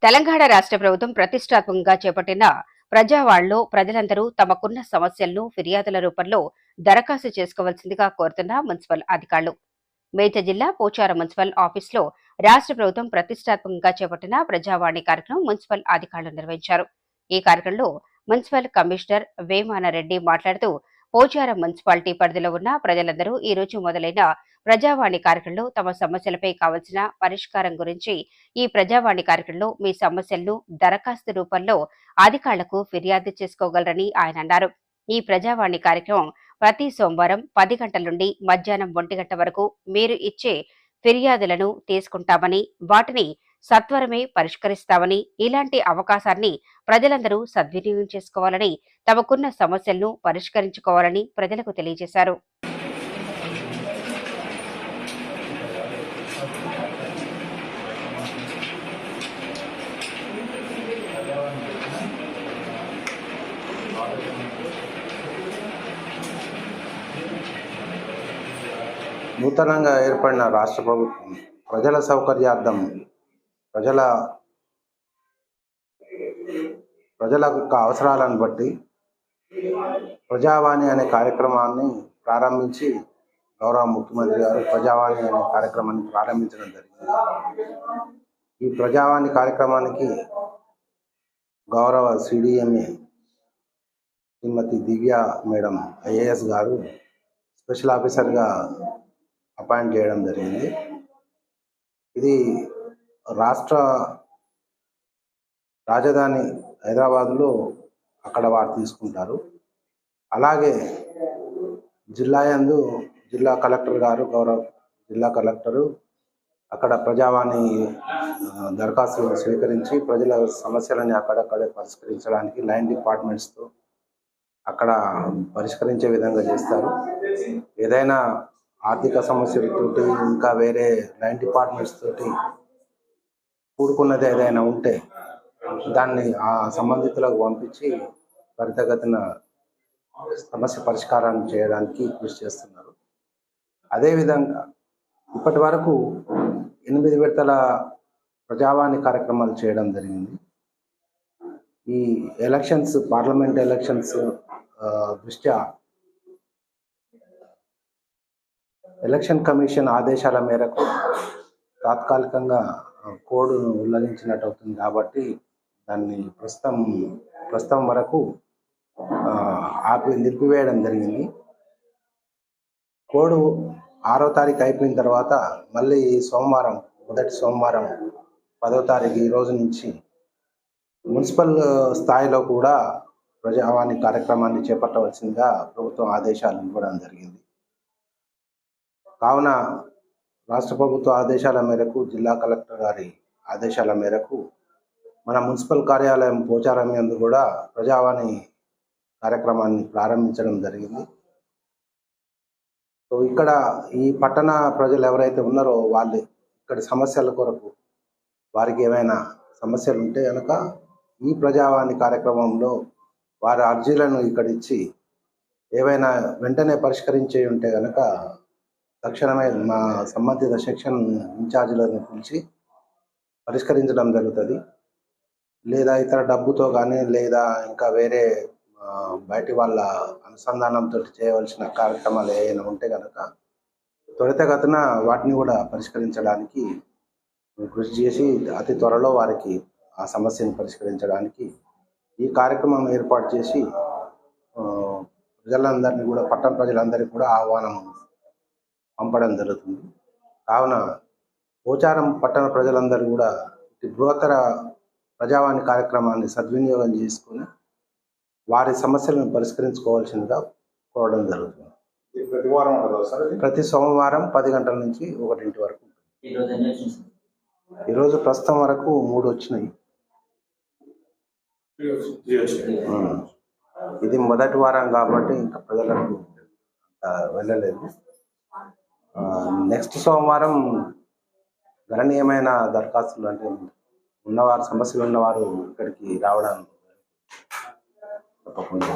తెలంగాణ రాష్ట్ర ప్రభుత్వం ప్రతిష్టాత్మకంగా చేపట్టిన ప్రజావాళ్లో ప్రజలందరూ తమకున్న సమస్యలను ఫిర్యాదుల రూపంలో దరఖాస్తు చేసుకోవాల్సిందిగా కోరుతున్న మున్సిపల్ అధికారులు. మేడ్చల్ జిల్లా పోచారం మున్సిపల్ ఆఫీసులో రాష్ట్ర ప్రభుత్వం ప్రతిష్టాత్మకంగా చేపట్టిన ప్రజావాణి కార్యక్రమం మున్సిపల్ అధికారులు నిర్వహించారు. ఈ కార్యక్రమంలో మున్సిపల్ కమిషనర్ వేమానారెడ్డి మాట్లాడుతూ, పోచారం మున్సిపాలిటీ పరిధిలో ఉన్న ప్రజలందరూ ఈ రోజు మొదలైన ప్రజావాణి కార్యక్రమంలో తమ సమస్యలపై కావలసిన పరిష్కారం గురించి ఈ ప్రజావాణి కార్యక్రమంలో మీ సమస్యలను దరఖాస్తు రూపంలో అధికారులకు ఫిర్యాదు చేసుకోగలరని ఆయన అన్నారు. ఈ ప్రజావాణి కార్యక్రమం ప్రతి సోమవారం 10 గంటల నుండి మధ్యాహ్నం 1 గంట వరకు మీరు ఇచ్చే ఫిర్యాదులను తీసుకుంటామని, వాటిని సత్వరమే పరిష్కరిస్తామని, ఇలాంటి అవకాశాన్ని ప్రజలందరూ సద్వినియోగం చేసుకోవాలని, తమకున్న సమస్యలను పరిష్కరించుకోవాలని ప్రజలకు తెలియజేశారు. నూతనంగా ఏర్పడిన రాష్ట్ర ప్రభుత్వం ప్రజల సౌకర్యార్థం ప్రజల యొక్క అవసరాలను బట్టి ప్రజావాణి అనే కార్యక్రమాన్ని ప్రారంభించి గౌరవ ముఖ్యమంత్రి గారు ప్రజావాణి అనే కార్యక్రమాన్ని ప్రారంభించడం జరిగింది. ఈ ప్రజావాణి కార్యక్రమానికి గౌరవ సిడిఎంఏ శ్రీమతి దివ్య మేడం ఐఏఎస్ గారు స్పెషల్ ఆఫీసర్గా అపాయింట్ చేయడం జరిగింది. ఇది రాష్ట్ర రాజధాని హైదరాబాద్లో అక్కడ వారు తీసుకుంటారు. అలాగే జిల్లా కలెక్టర్ గారు, గౌరవ జిల్లా కలెక్టరు అక్కడ ప్రజావాణి దరఖాస్తులను స్వీకరించి ప్రజల సమస్యలని అక్కడక్కడే పరిష్కరించడానికి లైన్ డిపార్ట్మెంట్స్తో అక్కడ పరిష్కరించే విధంగా చేస్తారు. ఏదైనా ఆర్థిక సమస్యలతోటి ఇంకా వేరే లైన్ డిపార్ట్మెంట్స్ తోటి కూడుకున్నది ఏదైనా ఉంటే దాన్ని ఆ సంబంధితులకు పంపించి త్వరితగతిన సమస్య పరిష్కారాన్ని చేయడానికి కృషి చేస్తున్నారు. అదేవిధంగా ఇప్పటి వరకు 8 విడతల ప్రజావాణి కార్యక్రమాలు చేయడం జరిగింది. ఈ పార్లమెంట్ ఎలక్షన్స్ దృష్ట్యా ఎలక్షన్ కమిషన్ ఆదేశాల మేరకు తాత్కాలికంగా కోడ్ను ఉల్లంఘించినట్టు అవుతుంది కాబట్టి దాన్ని ప్రస్తుతం వరకు నిలిపివేయడం జరిగింది. కోడ్ 6వ తారీఖు అయిపోయిన తర్వాత మళ్ళీ మొదటి సోమవారం 10వ తారీఖు ఈ రోజు నుంచి మున్సిపల్ స్థాయిలో కూడా ప్రజావాణి కార్యక్రమాన్ని చేపట్టవలసిందిగా ప్రభుత్వం ఆదేశాలు ఇవ్వడం జరిగింది. కావున రాష్ట్ర ప్రభుత్వ ఆదేశాల మేరకు, జిల్లా కలెక్టర్ గారి ఆదేశాల మేరకు మన మున్సిపల్ కార్యాలయం పోచారం యందు కూడా ప్రజావాణి కార్యక్రమాన్ని ప్రారంభించడం జరిగింది. సో ఇక్కడ ఈ పట్టణ ప్రజలు ఎవరైతే ఉన్నారో వాళ్ళు ఇక్కడ సమస్యల కొరకు వారికి ఏమైనా సమస్యలు ఉంటే కనుక ఈ ప్రజావాణి కార్యక్రమంలో వారి అర్జీలను ఇక్కడ ఇచ్చి ఏవైనా వెంటనే పరిష్కరించే ఉంటే కనుక తక్షణమే మా సంబంధిత సెక్షన్ ఇన్ఛార్జీలను పిలిచి పరిష్కరించడం జరుగుతుంది. లేదా ఇతర డబ్బుతో కానీ లేదా ఇంకా వేరే బయటి వాళ్ళ అనుసంధానంతో చేయవలసిన కార్యక్రమాలు ఏమైనా ఉంటే కనుక త్వరితగతిన వాటిని కూడా పరిష్కరించడానికి కృషి చేసి అతి త్వరలో వారికి ఆ సమస్యను పరిష్కరించడానికి ఈ కార్యక్రమం ఏర్పాటు చేసి ప్రజలందరినీ కూడా పట్టణ ప్రజలందరికీ కూడా ఆహ్వానం పంపడం జరుగుతుంది. కావున పోచారం పట్టణ ప్రజలందరూ కూడా ఈ బృహత్తర ప్రజావాణి కార్యక్రమాన్ని సద్వినియోగం చేసుకుని వారి సమస్యలను పరిష్కరించుకోవాల్సిందిగా కోరడం జరుగుతుంది. ప్రతి సోమవారం 10 గంటల నుంచి 1 వరకు. ఈరోజు ప్రస్తుతం వరకు 3 వచ్చినాయి. ఇది మొదటి వారం కాబట్టి ఇంకా ప్రజలకు వెళ్ళలేదు. నెక్స్ట్ సోమవారం గణనీయమైన దరఖాస్తులు అంటే సమస్యలు ఉన్నవారు ఇక్కడికి రావడం తప్పకుండా.